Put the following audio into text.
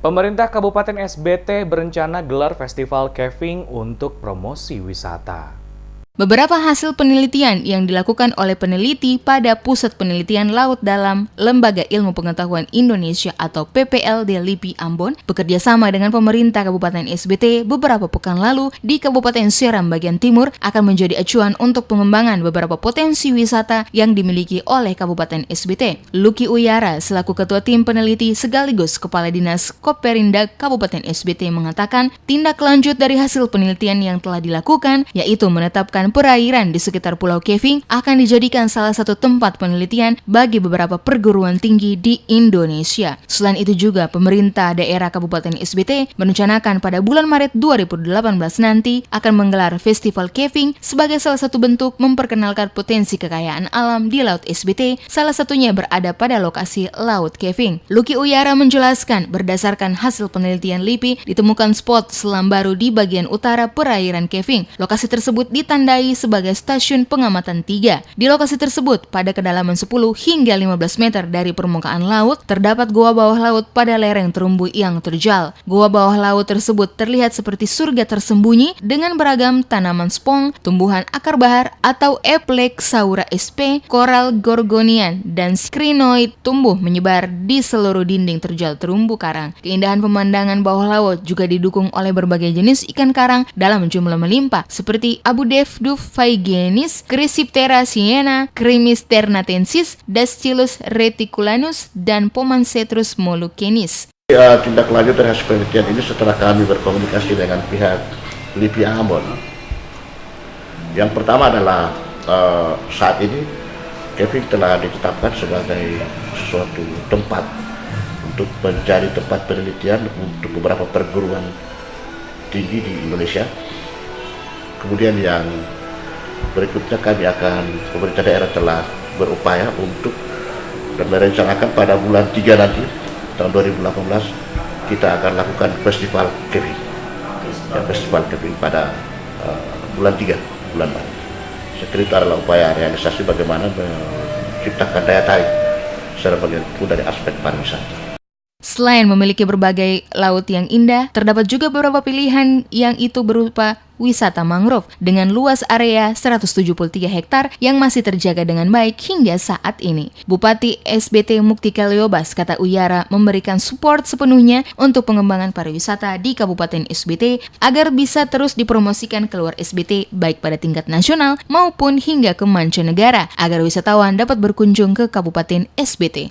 Pemerintah Kabupaten SBT berencana gelar festival caving untuk promosi wisata. Beberapa hasil penelitian yang dilakukan oleh peneliti pada Pusat Penelitian Laut Dalam Lembaga Ilmu Pengetahuan Indonesia atau PPLD LIPI Ambon bekerja sama dengan pemerintah Kabupaten SBT beberapa pekan lalu di Kabupaten Seram bagian timur akan menjadi acuan untuk pengembangan beberapa potensi wisata yang dimiliki oleh Kabupaten SBT. Lucky Uyara selaku Ketua Tim Peneliti sekaligus Kepala Dinas Koperindag Kabupaten SBT mengatakan tindak lanjut dari hasil penelitian yang telah dilakukan yaitu menetapkan perairan di sekitar Pulau Caving akan dijadikan salah satu tempat penelitian bagi beberapa perguruan tinggi di Indonesia. Selain itu juga pemerintah daerah Kabupaten SBT merencanakan pada bulan Maret 2018 nanti akan menggelar Festival Caving sebagai salah satu bentuk memperkenalkan potensi kekayaan alam di Laut SBT, salah satunya berada pada lokasi Laut Caving. Lucky Uyara menjelaskan berdasarkan hasil penelitian LIPI ditemukan spot selam baru di bagian utara perairan Caving. Lokasi tersebut ditandai sebagai stasiun pengamatan 3. Di lokasi tersebut, pada kedalaman 10 hingga 15 meter dari permukaan laut, terdapat goa bawah laut pada lereng terumbu yang terjal. Goa bawah laut tersebut terlihat seperti surga tersembunyi dengan beragam tanaman spong, tumbuhan akar bahar atau Eplex-saura sp, koral gorgonian, dan skrinoid tumbuh menyebar di seluruh dinding terjal terumbu karang. Keindahan pemandangan bawah laut juga didukung oleh berbagai jenis ikan karang dalam jumlah melimpah, seperti Abudefduf Phaigenis, Chrysiptera siena, Chrimys ternatensis, Dascylus reticulanus, dan Pomancetrus moluccanis. Tindak lanjut dari hasil penelitian ini setelah kami berkomunikasi dengan pihak LIPI Ambon. Yang pertama adalah saat ini caving telah ditetapkan sebagai suatu tempat untuk menjadi tempat penelitian untuk beberapa perguruan tinggi di Indonesia. Kemudian yang berikutnya pemerintah daerah telah berupaya untuk dan merencanakan pada bulan 3 nanti tahun 2018 kita akan lakukan festival caving. Festival caving pada bulan 3 bulan Maret. Sekitar adalah upaya realisasi bagaimana menciptakan daya tarik secara bagian dari aspek pariwisata. Selain memiliki berbagai laut yang indah, terdapat juga beberapa pilihan yang itu berupa wisata mangrove dengan luas area 173 hektar yang masih terjaga dengan baik hingga saat ini. Bupati SBT Muktika Leobas, kata Uyara, memberikan support sepenuhnya untuk pengembangan pariwisata di Kabupaten SBT agar bisa terus dipromosikan keluar SBT baik pada tingkat nasional maupun hingga ke mancanegara agar wisatawan dapat berkunjung ke Kabupaten SBT.